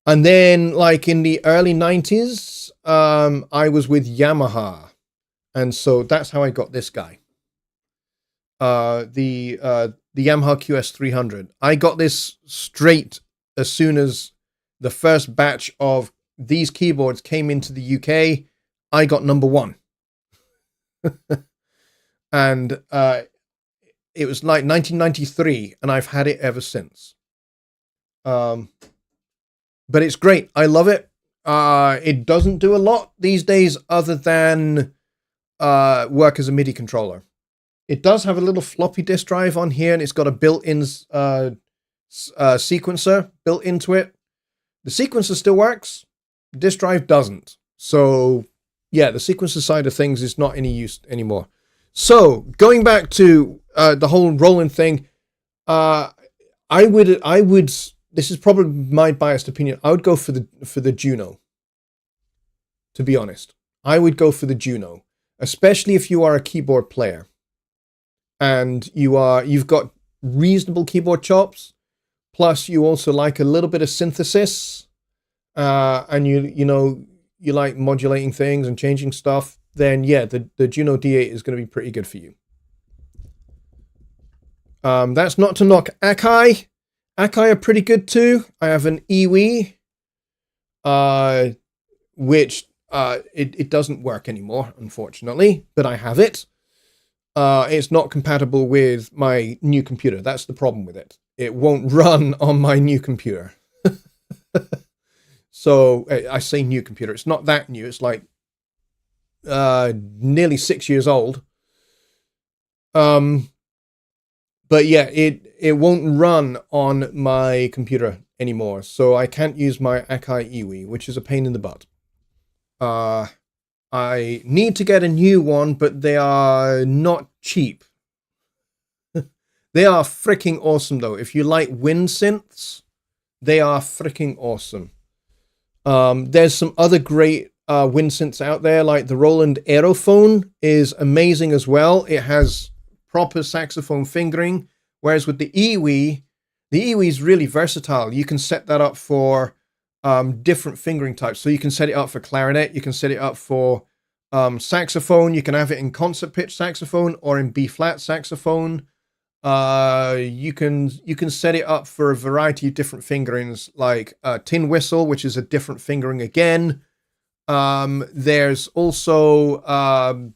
then, like, in the early 90s, I was with Yamaha. And so that's how I got this guy. The Yamaha QS300. I got this straight as soon as the first batch of these keyboards came into the UK. I got number 1. And it was like 1993, and I've had it ever since. But it's great. I love it. It doesn't do a lot these days other than work as a MIDI controller. It does have a little floppy disk drive on here, and it's got a built-in sequencer built into it. The sequencer still works. The disk drive doesn't. So, yeah, the sequencer side of things is not any use anymore. So, going back to the whole Roland thing, I would. This is probably my biased opinion. I would go for the Juno. To be honest, I would go for the Juno, especially if you are a keyboard player. And you've got reasonable keyboard chops, plus you also like a little bit of synthesis, and you like modulating things and changing stuff, then yeah, the Juno D8 is going to be pretty good for you. That's not to knock Akai. Akai are pretty good too. I have an Iwi, which it doesn't work anymore, unfortunately, but I have it. It's not compatible with my new computer. That's the problem with it. It won't run on my new computer. So I say new computer. It's not that new. It's like nearly 6 years old. But yeah, it won't run on my computer anymore. So I can't use my Akai Iwi, which is a pain in the butt. I need to get a new one, but they are not cheap. They are freaking awesome, though. If you like wind synths, they are freaking awesome. There's some other great wind synths out there, like the Roland Aerophone is amazing as well. It has proper saxophone fingering, whereas with the Iwi is really versatile. You can set that up for different fingering types. So you can set it up for clarinet, you can set it up for saxophone, you can have it in concert pitch saxophone or in B-flat saxophone. You can set it up for a variety of different fingerings, like tin whistle, which is a different fingering again. There's also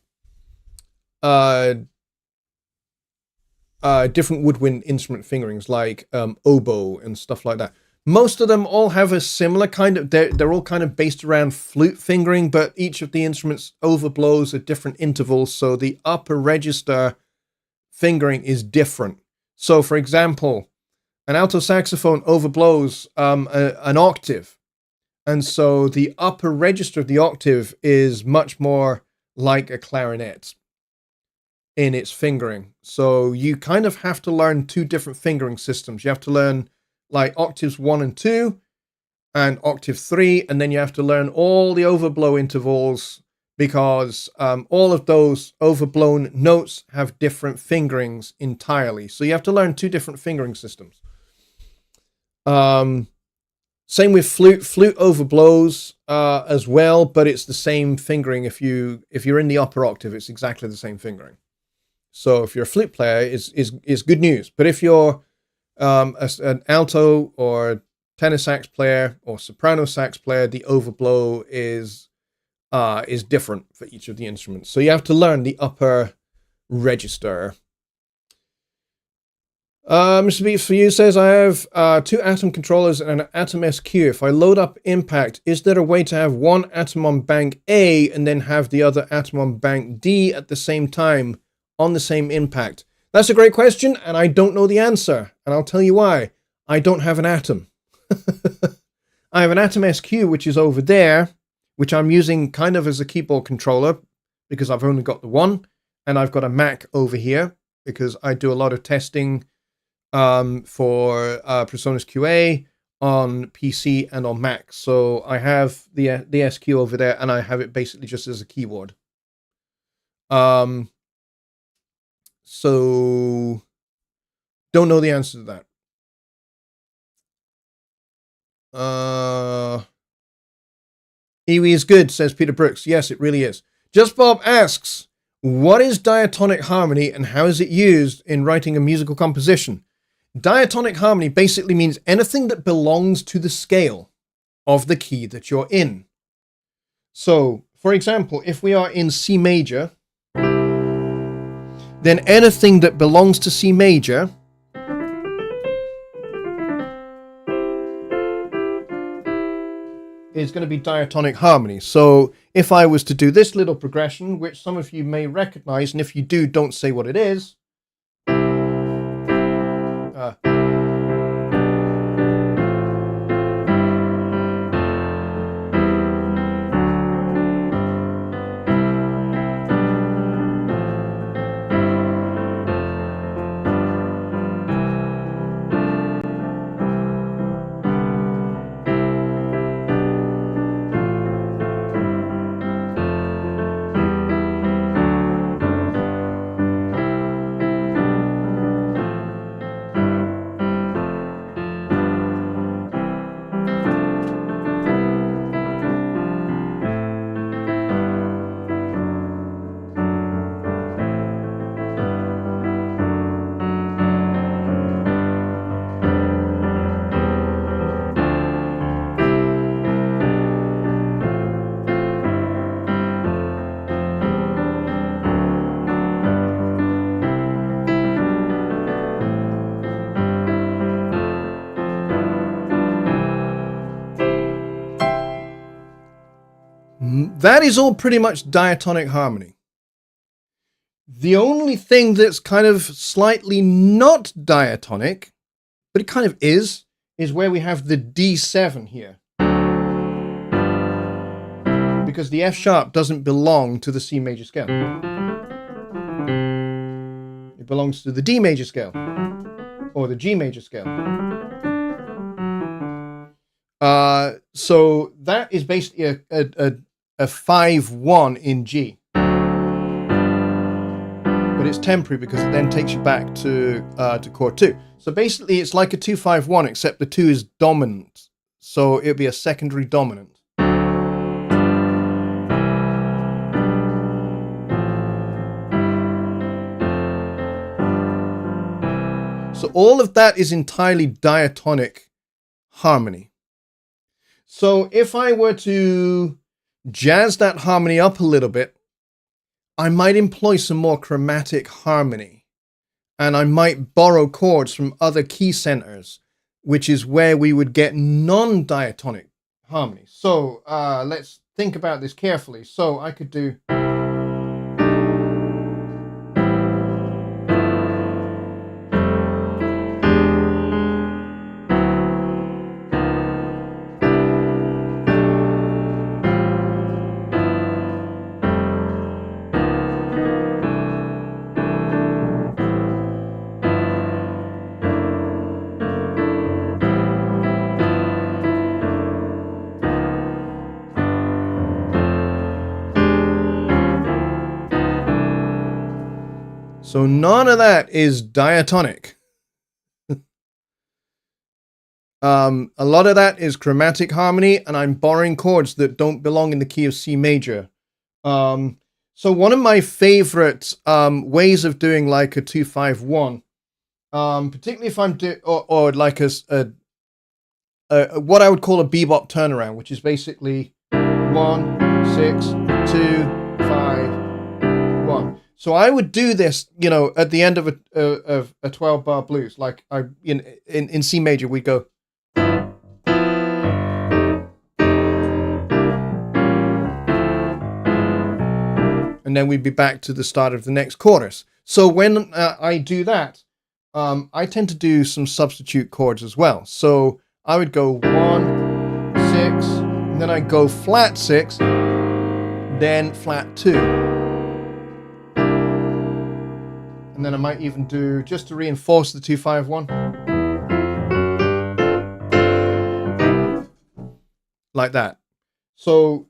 different woodwind instrument fingerings, like oboe and stuff like that. Most of them all have a similar kind of, they're all kind of based around flute fingering, but each of the instruments overblows at different intervals, so the upper register fingering is different. So for example, an alto saxophone overblows an octave, and so the upper register of the octave is much more like a clarinet in its fingering. So you kind of have to learn two different fingering systems. You have to learn like octaves 1 and 2 and octave 3, and then you have to learn all the overblow intervals, because all of those overblown notes have different fingerings entirely. So you have to learn two different fingering systems. Same with flute. Flute overblows as well, but it's the same fingering. If you're in the upper octave, it's exactly the same fingering. So if you're a flute player, is good news. But if you're an alto or tenor sax player or soprano sax player, the overblow is different for each of the instruments. So you have to learn the upper register. Mr. Beats for You says, I have 2 Atom controllers and an Atom SQ. If I load up Impact, is there a way to have one Atom on bank A and then have the other Atom on bank D at the same time on the same impact? That's a great question, and I don't know the answer, and I'll tell you why. I don't have an Atom. I have an Atom SQ, which is over there, which I'm using kind of as a keyboard controller because I've only got the one, and I've got a Mac over here because I do a lot of testing for Presonus QA on PC and on Mac. So I have the SQ over there, and I have it basically just as a keyboard. So don't know the answer to that. Iwi is good, says Peter Brooks. Yes, it really is. Just Bob asks, what is diatonic harmony and how is it used in writing a musical composition? Diatonic harmony basically means anything that belongs to the scale of the key that you're in. So, for example, if we are in C major, then anything that belongs to C major is going to be diatonic harmony. So if I was to do this little progression, which some of you may recognize, and if you do, don't say what it is. That is all pretty much diatonic harmony. The only thing that's kind of slightly not diatonic, but it kind of is where we have the D7 here. Because the F sharp doesn't belong to the C major scale. It belongs to the D major scale or the G major scale. So that is basically a 5-1 in G. But it's temporary because it then takes you back to chord 2. So basically it's like a 2-5-1, except the 2 is dominant. So it'll be a secondary dominant. So all of that is entirely diatonic harmony. So if I were to jazz that harmony up a little bit, I might employ some more chromatic harmony, and I might borrow chords from other key centers, which is where we would get non-diatonic harmony. So let's think about this carefully. So I could do... So none of that is diatonic. A lot of that is chromatic harmony, and I'm borrowing chords that don't belong in the key of C major. So one of my favorite ways of doing like a 2-5-1, particularly if I'm or like a what I would call a bebop turnaround, which is basically 1, 6, 2, 5, 1. So I would do this, you know, at the end of a 12-bar blues, like in C major, we'd go. And then we'd be back to the start of the next chorus. So when I do that, I tend to do some substitute chords as well. So I would go 1, 6, and then I'd go flat 6, then flat 2. And then I might even do, just to reinforce the 2-5-1, like that. So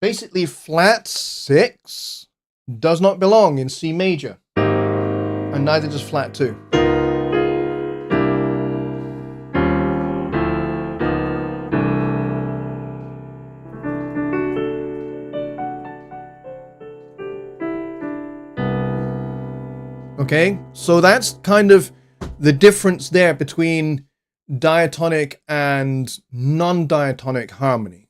basically flat 6 does not belong in C major, and neither does flat 2. Okay, so that's kind of the difference there between diatonic and non-diatonic harmony.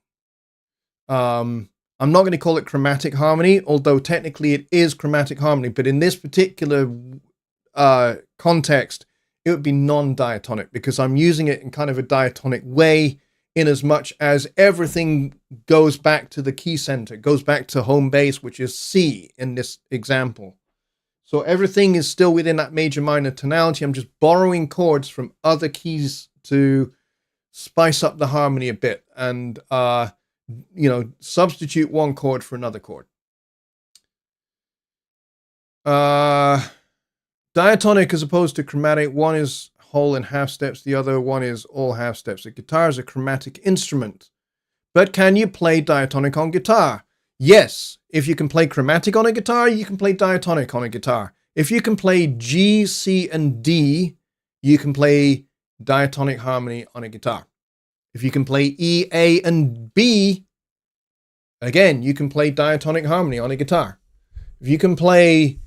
I'm not going to call it chromatic harmony, although technically it is chromatic harmony, but in this particular context, it would be non-diatonic because I'm using it in kind of a diatonic way, in as much as everything goes back to the key center, goes back to home base, which is C in this example. So everything is still within that major minor tonality. I'm just borrowing chords from other keys to spice up the harmony a bit and, you know, substitute one chord for another chord. Diatonic as opposed to chromatic, one is whole and half steps, the other one is all half steps. A guitar is a chromatic instrument. But can you play diatonic on guitar? Yes. If you can play chromatic on a guitar, you can play diatonic on a guitar. If you can play G, C, and D, you can play diatonic harmony on a guitar. If you can play E, A, and B, again, you can play diatonic harmony on a guitar. If you can play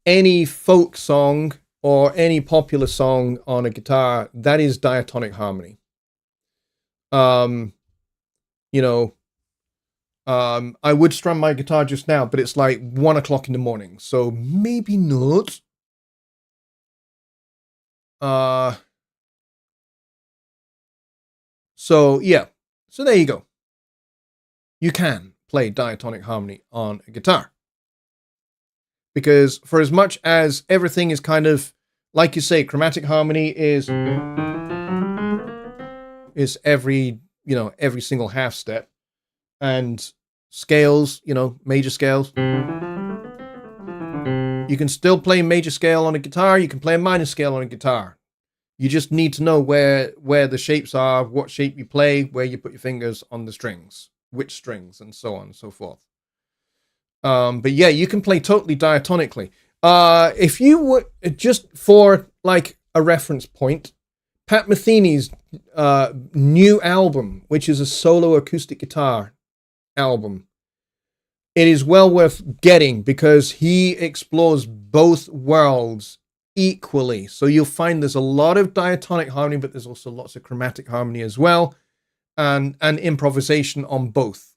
any folk song or any popular song on a guitar, that is diatonic harmony. You know, I would strum my guitar just now, but it's like 1 o'clock in the morning, so maybe not. So yeah, so there you go. You can play diatonic harmony on a guitar. Because for as much as everything is kind of, like you say, chromatic harmony is every single half step, and scales, major scales. You can still play major scale on a guitar. You can play a minor scale on a guitar. You just need to know where the shapes are, what shape you play, where you put your fingers on the strings, which strings, and so on and so forth. But yeah, you can play totally diatonically. If you would, just for like a reference point, Pat Metheny's new album, which is a solo acoustic guitar album, it is well worth getting because he explores both worlds equally. So you'll find there's a lot of diatonic harmony, but there's also lots of chromatic harmony as well, and improvisation on both.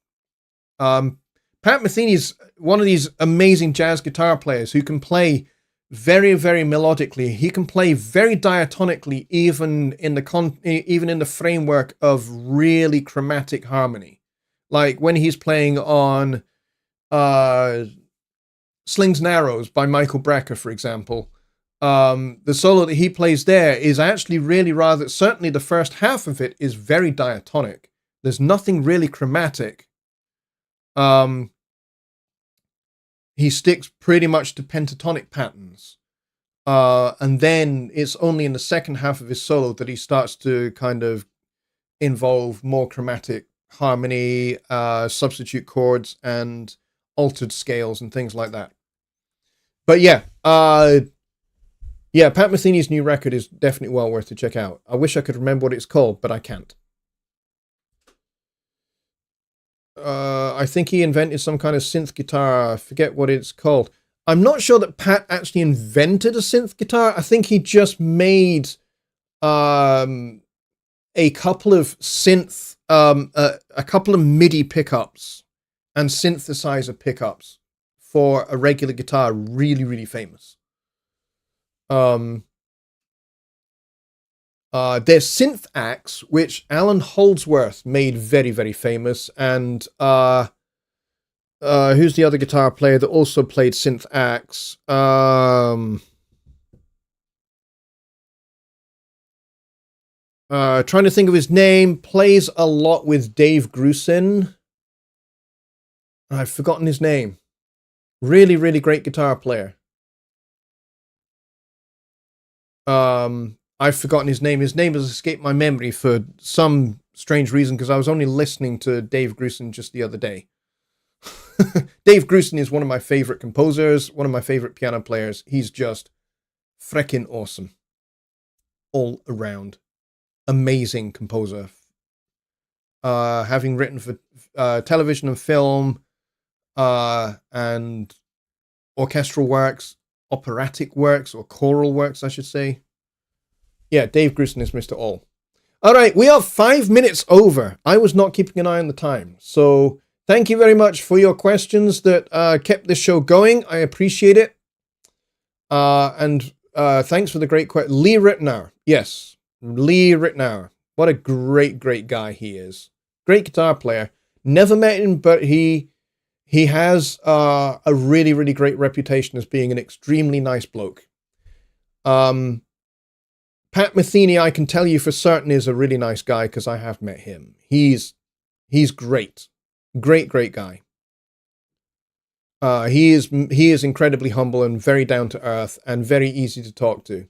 Pat Metheny's one of these amazing jazz guitar players who can play very, very melodically. He can play very diatonically, even in the framework of really chromatic harmony. Like when he's playing on Slings and Arrows by Michael Brecker, for example, the solo that he plays there is actually really rather, certainly the first half of it is very diatonic. There's nothing really chromatic. He sticks pretty much to pentatonic patterns. And then it's only in the second half of his solo that he starts to kind of involve more chromatic harmony, substitute chords, and altered scales and things like that. But yeah, Pat Metheny's new record is definitely well worth to check out. I wish I could remember what it's called, but I can't. I think he invented some kind of synth guitar. I forget what it's called. I'm not sure that Pat actually invented a synth guitar. I think he just made a couple of synth, a couple of MIDI pickups and synthesizer pickups for a regular guitar, really, really famous. There's Synth Axe, which Alan Holdsworth made very, very famous, and who's the other guitar player that also played Synth Axe? Trying to think of his name. Plays a lot with Dave Grusin. I've forgotten his name. Really, really great guitar player. I've forgotten his name. His name has escaped my memory for some strange reason because I was only listening to Dave Grusin just the other day. Dave Grusin is one of my favorite composers, one of my favorite piano players. He's just freaking awesome. All around. Amazing composer. Having written for television and film, and orchestral works, operatic works, or choral works, I should say. Yeah, Dave Grusin is Mr. All. All right, we are 5 minutes over. I was not keeping an eye on the time. So thank you very much for your questions that kept this show going. I appreciate it. And thanks for the great question. Lee Ritenour. Yes, Lee Ritenour. What a great, great guy he is. Great guitar player. Never met him, but he has a really, really great reputation as being an extremely nice bloke. Pat Metheny, I can tell you for certain, is a really nice guy because I have met him. He's great. Great, great guy. He is incredibly humble and very down to earth and very easy to talk to.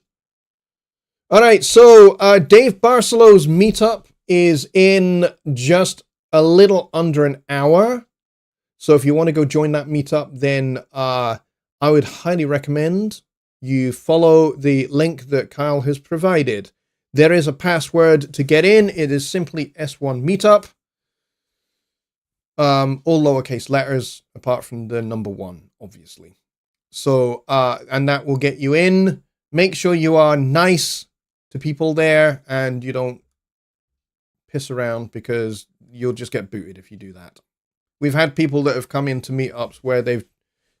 All right, so Dave Barcelow's meetup is in just a little under an hour. So if you want to go join that meetup, then I would highly recommend you follow the link that Kyle has provided. There is a password to get in. It is simply S1 Meetup. All lowercase letters, apart from the number 1, obviously. So, and that will get you in. Make sure you are nice to people there and you don't piss around because you'll just get booted if you do that. We've had people that have come into meetups where they've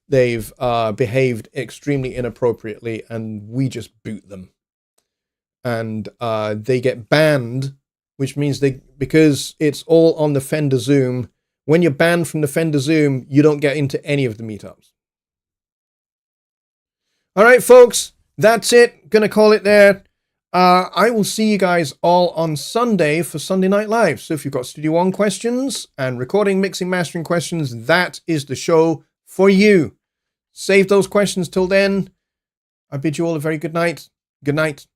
behaved extremely inappropriately and we just boot them. And they get banned, which means because it's all on the Fender Zoom, when you're banned from the Fender Zoom, you don't get into any of the meetups. All right, folks, that's it. Gonna call it there. I will see you guys all on Sunday for Sunday Night Live. So if you've got Studio One questions and recording, mixing, mastering questions, that is the show for you. Save those questions till then. I bid you all a very good night. Good night.